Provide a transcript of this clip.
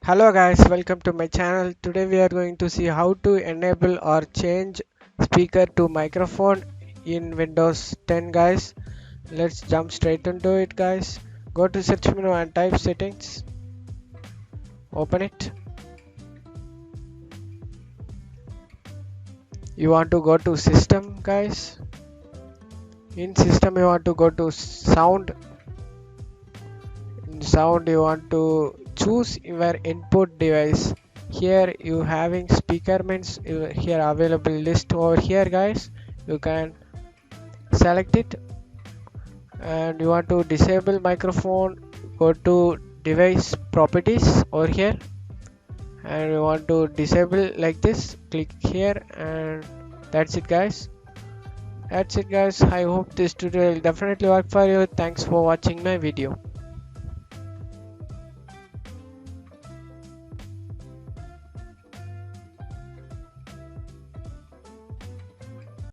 Hello guys, welcome to my channel. Today we are going to see how to enable or change speaker to microphone in Windows 10 guys. Let's jump straight into it guys. Go to search menu and type settings. Open it. You want to go to system guys. In system you want to go to sound. In sound you want to choose your input device. Here you having speaker means here available list over here guys. You can select it and you want to disable microphone, go to device properties over here and you want to disable like this, click here and that's it guys. I hope this tutorial definitely work for you. Thanks for watching my video.